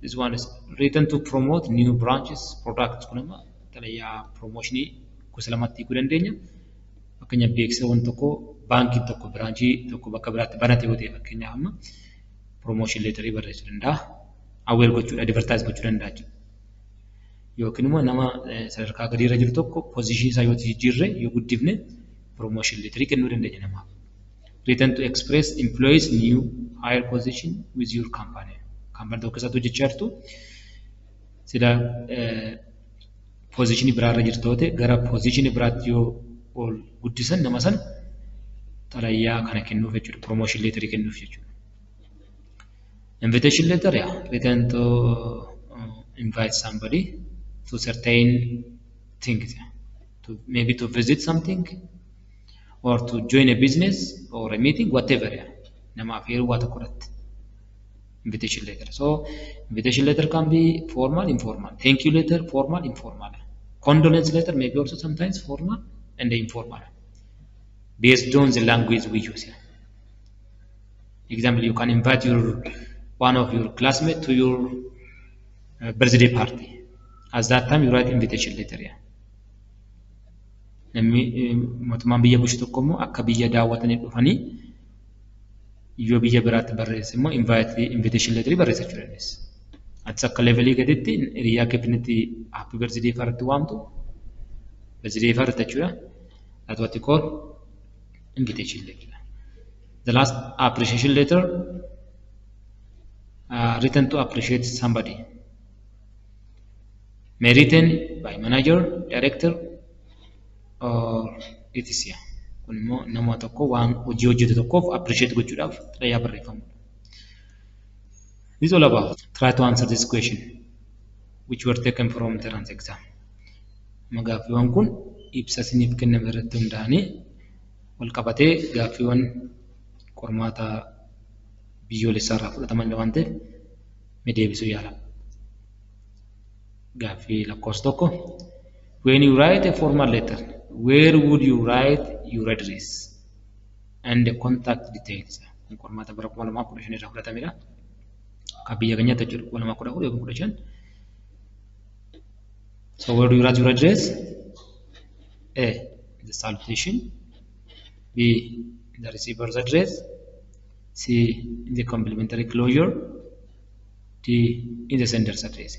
this one is written to promote new branches, products. Kunama xalayaa promotion gosa lamatti hiikuu dandeenya. Fakkeenyaaf beeksisa waan tokko baankii tokko biraanchii tokko bakka biraatti banate yoo ta'e fakkeenyaaf amma promotion letter barreessuu danda'a. Awweer gochuudha advertise gochuu danda'a jechuudha. Yookiin immoo nama sadarkaa gadi irra jiru tokko position isaa yoo jijjiirre yoo guddifne promotion letter kennuu dandeenya namaaf. Written to express employees new higher position with your company. Company tokko keessatti hojjechaa jirtu sida position biraarra jirtu ta'e gara position biraatti yoo ol guddisan nama san xalayaa kana kennuuf jechuudha promotion letter kennuuf jechuudha. Invitation letter written to invite somebody to certain things, to maybe to visit something or to join a business or a meeting, whatever. Nama afeeru waa tokko irratti invitation letter. So invitation letter can be formal, informal. Thank you letter, formal, informal. Condolence letter may be also sometimes formal and informal, based on the language we use here. Example, you can invite one of your classmates to your birthday party. At that time, you write invitation letter. Mootummaan biyya bulchu tokko immoo akka biyya daawwatanii dhufanii yoo biyya biraatti barreesse immoo invitation letter barreessachuu dandeessa. Atis akka levelii gaditti hiriyaa keetti happy birthday irratti waamtu birthday irratti jechuudha. That's what you call invitation letter. The last appreciation letter written to appreciate somebody. May written by manager, director, or etc. Kun immoo nama tokko waan hojii hojjetu tokkoof appreciate gochuudhaaf xalayaa barreeffamudha. This is all about. Try to answer this question which were taken from the entrance exam. Gaaffiiwwan kun ibsa isiniif kenname irratti hundaa'anii wal qabatee gaaffiiwwan qormaata biyyoolessaa irraa fudhataman waan ta'eef deebisuu yaala. Gaaffii lakkoofsa tokko. When you write a formal letter, where would you write your address and the contact details? Kun qormaata bara 2015 irraa fudhatamedha. Akka biyya keenyaatti jechuudha 2014 yookiin 15. So where do you write your address? A. the salutation, B, the receiver's address, C, in the complementary closure, D, in the sender's address.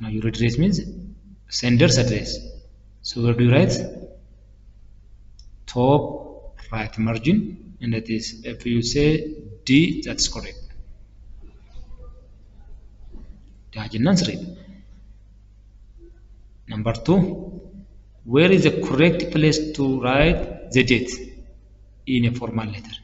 Now your address means sender's address. So where do you write? Top right margin, and that is, if you say D, that's correct. Number 2, where is the correct place to write the date in a formal letter?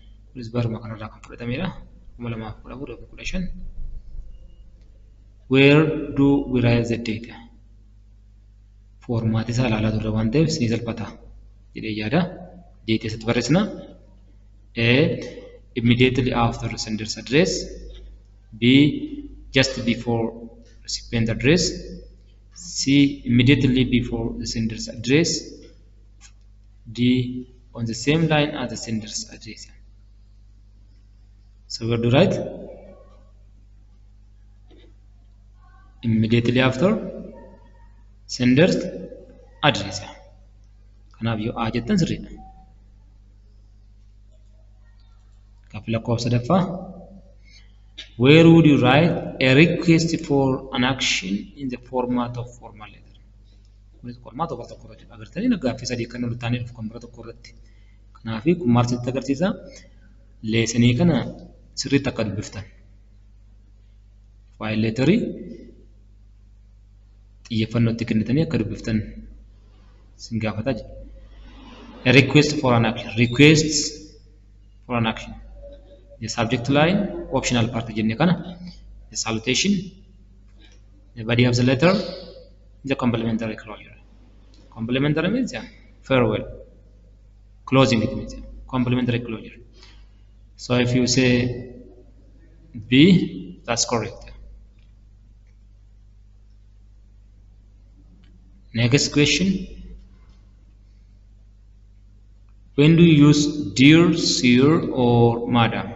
Where do we write the date? Format isa ilaalaa turre waan ta'eef ni salphata jedhee yaada. Date isatti barreessina. A, immediately after the sender's address. B, just before recipient address. C, immediately before the sender's address. D, on the same line as the sender's address. So where do you write? Immediately after sender's address. Kanaaf yoo A jettan sirriidha. Gaaffii lakkoofsa sadaffaa. Where would you write a request for an action in the format of formal letter? Format of tokko irratti agartanii gaaffii sadii kan nuti taanee dhufu kan bira tokko irratti. Kanaaf kun maal sitti agarsiisa? Leesanii kana sirriitti akka dubbiftan. File letterii xiyyeeffannootti kennitanii akka dubbiftan sin gaafata jedha. A request for an action. Requests for an action. The subject line, optional part jenne kana. The salutation, the body of the letter, the complementary closure. Complementary means farewell. Closing it means complementary closure. So if you say B, that's correct. Next question. When do you use dear, sir, or madam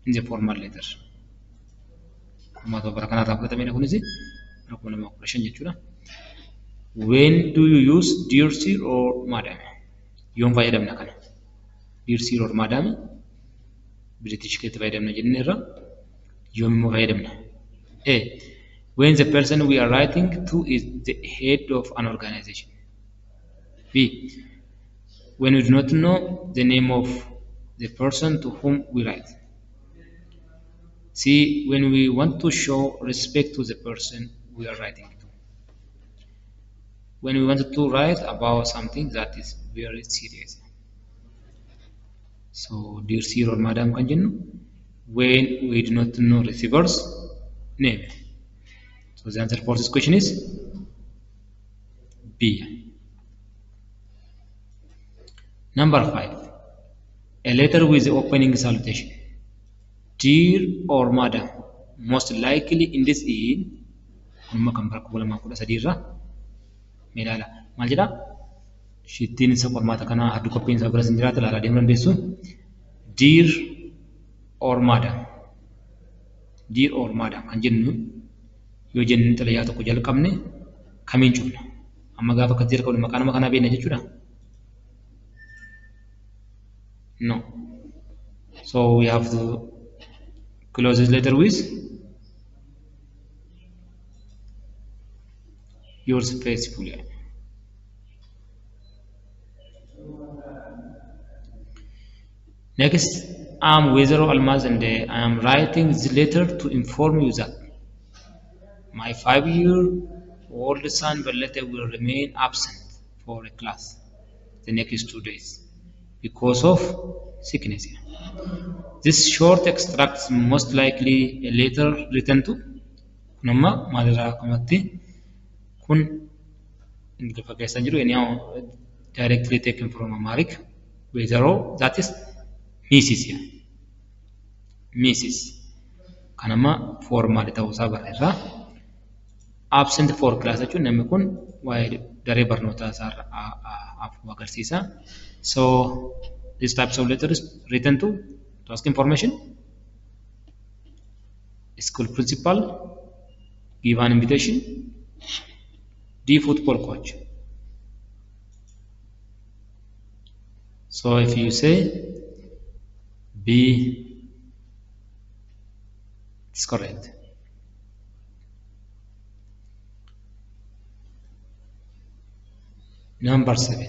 in the formal letter? When do you use dear, sir, or madam? Yoom fayyadamna kana. Dear, sir, or madam. British keetti fayyadamna jenneerra. Yoom immoo fayyadamna. A, when the person we are writing to is the head of an organization. B, when we do not know the name of the person to whom we write. C, when we want to show respect to the person we are writing to. When we want to write about something that is very serious. So, dear sir or madam kan jennu, when we do not know receiver's name. So the answer for this question is B. Number 5. A letter with the opening salutation. Dear or madam, most likely in this is Medala. Maljida? Shittin isa qormaata kana addu qophiin isaa bira sin jiraata laala deemuu dandeessu. Dear or madam. Dear or madam kan jennu yoo jennee xalayaa tokko jalqabne kamiin cufna. Amma gaafa akka jira qabnu maqaa nama kanaa beekna jechuudha. No. So we have to close this letter with yours faithfully. Next, I am Wezero Almaz and I am writing this letter to inform you that my 5-year-old son Bellete will remain absent for a class the next 2 days because of sickness. This short extract is most likely a letter written to Kunama Madara Kamati Kun directly taken from Amharic Wezero, that is Mrs. Mrs. Kanama formal ta'uusaa barreessa. Absent for class jechuun namni kun waa'ee daree barnootaa isaa agarsiisa. So this types of letter is written to ask information, school principal, give an invitation, D football coach. So if you say B, it's correct. Number 7.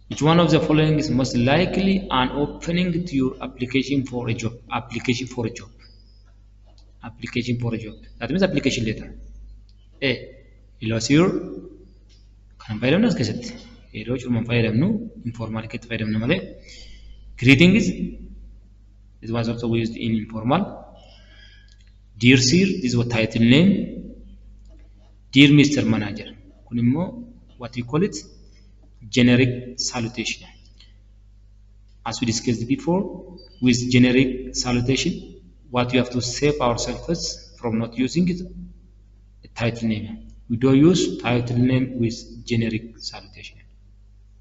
Which one of the following is most likely an opening to your application for a job? Application for a job. That means application letter. A. Ilosir. Kan fayyadamnu as keessatti. Yeroo cuman fayyadamnu informal keessatti fayyadamna malee. Greetings. This was also used in informal. Dear Sir, this is what title name. Dear Mr. Manager. Kun immoo what we call it, generic salutation. As we discussed before, with generic salutation, what we have to save ourselves from not using it, a title name. We don't use title name with generic salutation.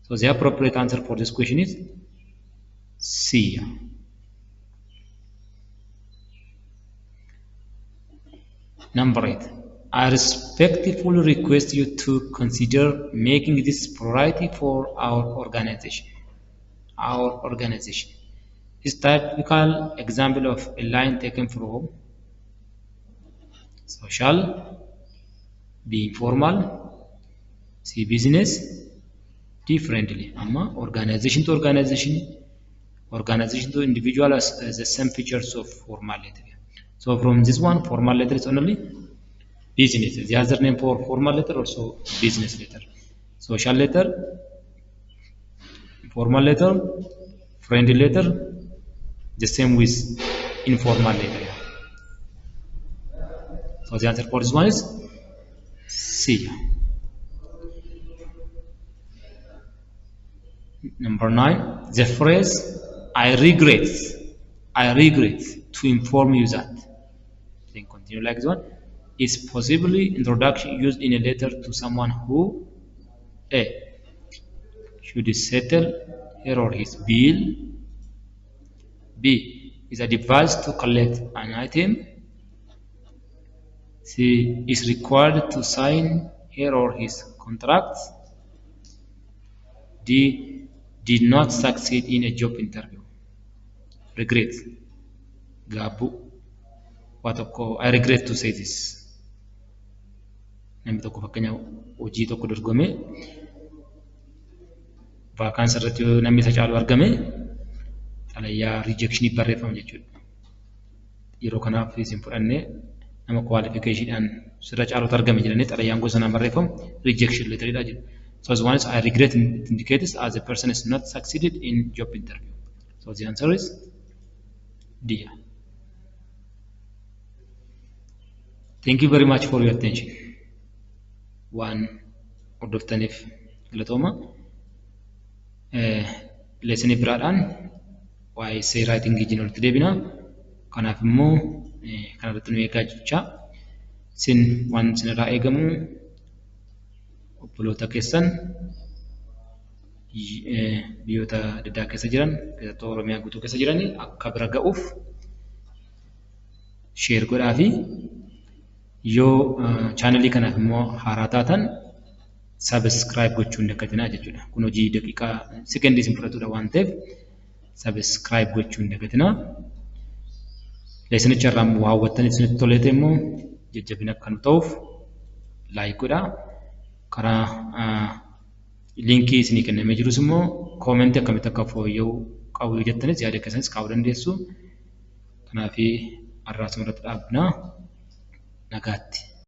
So the appropriate answer for this question is C. Number 8. I respectfully request you to consider making this priority for our organization. Is typical example of a line taken from social, B informal, C business, D friendly. Amma organization to individual has the same features of formal letter. So from this one, formal letter is only business. The other name for formal letter also business letter. Social letter, formal letter, friendly letter, the same with informal letter. So the answer for this one is C. Number 9, the phrase I regret to inform you that. Then continue like this one. Is possibly introduction used in a letter to someone who A. should settle her or his bill. B. is advised to collect an item. C. is required to sign her or his contract. D. did not succeed in a job interview. Regret. Gabu. I regret to say this. Namni tokko fakkeenyaaf hojii tokko dorgomee vaakaansi irratti namni isa caalu argame xalayaa rejection barreeffama jechuudha. Yeroo kanaaf isin fudhannee nama qualificationidhaan sirra caalutu argame jedhanii xalayaan gosa nama barreeffamu rejection letteridha jedhu. So as one is I regret indicates as a person is not succeeded in job interview. So the answer is D. Thank you very much for your attention. One hordoftaniif galatooma. Lesson biraadhaan waa'ee essay writing wajjin walitti deebina. Kanaaf immoo kanarratti nu eegaa jecha isin waan isinirraa eegamu obboloota keessan biyyoota adda addaa keessa jiran keessattuu Oromiyaa guutuu keessa jiran akka bira ga'uuf share godhaafi yoo channelii kanaaf immoo haaraa taatan subscribe gochuu hin dagatinaa jechuudha. Kun hojii daqiiqaa sekendii isin fudhatudha waan ta'eef subscribe gochuu hin dagatinaa. Leessanicha irraa immoo hawwattanii isinitti toleete immoo jajjabina akka nu ta'uuf like godhaa. Karaa linkii isinii kennamee jirus immoo koomentii akkamitti akka fooyya'uu qabu yoo jettanis yaada keessanis kaa'uu dandeessu. Kanaaf har'aa asuma irratti dhaabnaa. Nagaatti.